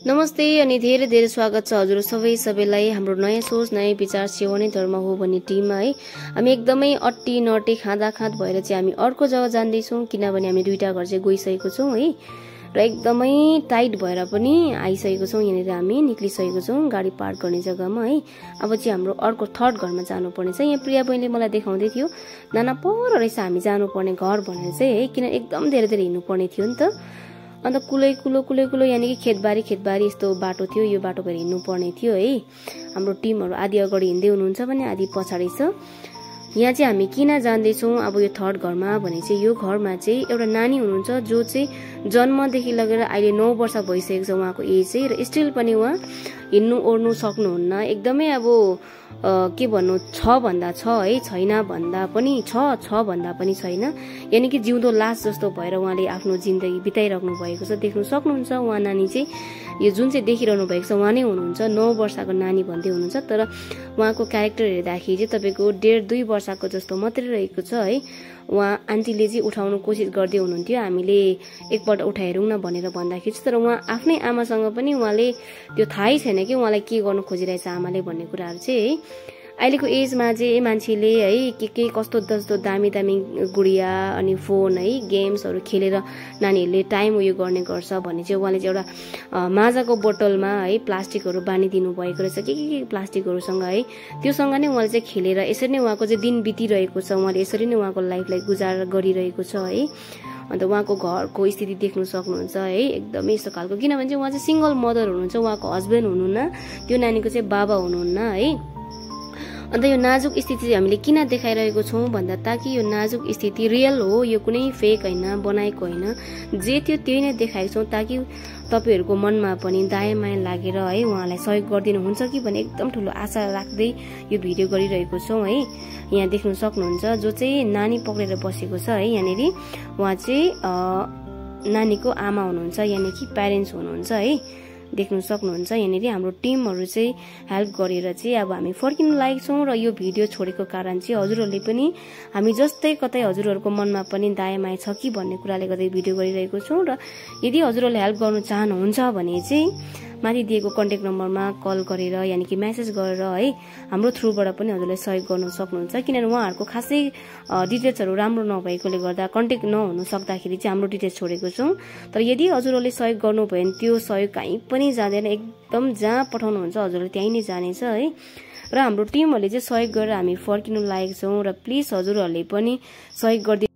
नमस्ते अनि धेरै धेरै स्वागत छ हजुर सबैलाई हाम्रो नयाँ सोच नयाँ विचार सेवा नै धर्म हो भन्ने टिममा है। हामी एकदमै अट्टी नटे खाँदाखाँद भएर चाहिँ हामी अर्को जग्गा जाँदैछौँ, किनभने हामी दुईटा घर चाहिँ गइसकेको छौँ है र एकदमै टाइट भएर पनि आइसकेको छौँ। यहाँनिर हामी निक्लिसकेको छौँ गाडी पार्क गर्ने जग्गामा है। अब चाहिँ हाम्रो अर्को थर्ड घरमा जानुपर्ने छ। यहाँ प्रिया बहिनीले मलाई देखाउँदै थियो नाना पर रहेछ हामी जानुपर्ने घर भनेर चाहिँ है, किन एकदम धेरै धेरै हिँड्नुपर्ने थियो नि त। अन्त कुलै कुलो यानि कि खेतबारी यस्तो बाटो थियो, यो बाटो भएर हिँड्नु पर्ने थियो है। हाम्रो टिमहरू आधी अगाडि हिँड्दै हुनुहुन्छ भने आधी पछाडि छ। यहाँ चाहिँ हामी किन जाँदैछौँ अब यो थर्ड घरमा भने चाहिँ यो घरमा चाहिँ एउटा नानी हुनुहुन्छ जो चाहिँ जन्मदेखि लगेर अहिले 9 वर्ष भइसकेको छ उहाँको एज चाहिँ, र स्टिल पनि उहाँ हिँड्नु ओर्नु सक्नुहुन्न। एकदमै अब के भन्नु छ भन्दा छ है, छैन भन्दा पनि छ भन्दा पनि छैन, यानि कि जिउँदो लास जस्तो भएर उहाँले आफ्नो जिन्दगी बिताइराख्नु भएको छ। देख्नु सक्नुहुन्छ उहाँ नानी चाहिँ यो जुन चाहिँ देखिरहनु भएको छ उहाँ नै हुनुहुन्छ। 9 वर्षको नानी भन्दै हुनुहुन्छ, तर उहाँको क्यारेक्टर हेर्दाखेरि चाहिँ तपाईँको 1.5-2 वर्षको जस्तो मात्रै रहेको छ है। उहाँ आन्टीले चाहिँ उठाउनु कोसिस गर्दै हुनुहुन्थ्यो, हामीले एकपल्ट उठाइहेरौँ न भनेर भन्दाखेरि चाहिँ, तर उहाँ आफ्नै आमासँग पनि उहाँले त्यो थाहै छैन कि उहाँलाई के गर्नु खोजिरहेछ आमाले भन्ने कुराहरू चाहिँ है। अहिलेको एजमा चाहिँ मान्छेले है के कस्तो जस्तो दामी गुडिया अनि फोन है गेम्सहरू खेलेर नानीहरूले टाइम उयो गर्ने गर्छ भन्ने चाहिँ उहाँले चाहिँ एउटा माजाको बोतलमा है प्लास्टिकहरू बाँधिदिनु भएको रहेछ के प्लास्टिकहरूसँग है, त्योसँग नै उहाँले चाहिँ खेलेर यसरी नै उहाँको चाहिँ दिन बितिरहेको छ। उहाँले यसरी नै उहाँको लाइफलाई गुजार गरिरहेको छ है। अन्त उहाँको घरको स्थिति देख्नु सक्नुहुन्छ है, एकदमै यस्तो खालको, किनभने चाहिँ उहाँ चाहिँ सिङ्गल मदर हुनुहुन्छ, उहाँको हस्बेन्ड हुनुहुन्न, त्यो नानीको चाहिँ बाबा हुनुहुन्न है। अन्त यो नाजुक स्थिति चाहिँ हामीले किन देखाइरहेको छौँ भन्दा ताकि यो नाजुक स्थिति रियल हो, यो कुनै फेक होइन, बनाएको होइन, जे थियो त्यही नै देखाएको छौँ ताकि तपाईँहरूको मनमा पनि दायाँ माया लागेर है उहाँलाई सहयोग गरिदिनुहुन्छ कि भन्ने एकदम ठुलो आशा राख्दै यो भिडियो गरिरहेको छौँ है। यहाँ देख्नु सक्नुहुन्छ जो चाहिँ नानी पक्रेर बसेको छ है, यहाँनिर उहाँ चाहिँ नानीको आमा हुनुहुन्छ, यानि कि प्यारेन्ट्स हुनुहुन्छ है। देख्नु सक्नुहुन्छ यहाँनिर हाम्रो टिमहरू चाहिँ हेल्प गरेर चाहिँ अब हामी फर्किनु लागेको छौँ। र यो भिडियो छोडेको कारण चाहिँ हजुरहरूले पनि हामी जस्तै कतै हजुरहरूको मनमा पनि दायाँ माया छ कि भन्ने कुराले गर्दा भिडियो गरिरहेको छौँ। र यदि हजुरहरूले हेल्प गर्नु चाहनुहुन्छ भने चाहिँ माथि दिएको कन्ट्याक्ट नम्बरमा कल गरेर यानि कि मेसेज गरेर है हाम्रो थ्रुबाट पनि हजुरलाई सहयोग गर्न सक्नुहुन्छ, किनभने उहाँहरूको खासै डिटेल्सहरू राम्रो नभएकोले गर्दा कन्ट्याक्ट नहुनु सक्दाखेरि चाहिँ हाम्रो डिटेल्स छोडेको छौँ। तर यदि हजुरहरूले सहयोग गर्नुभयो भने त्यो सहयोग कहीँ पनि जाँदैन, एकदम जहाँ पठाउनुहुन्छ हजुरले त्यहीँ नै जानेछ है। र हाम्रो टिमहरूले चाहिँ सहयोग गरेर हामी फर्किनु लागेको छौँ, र प्लिज हजुरहरूले पनि सहयोग गरिदिनु।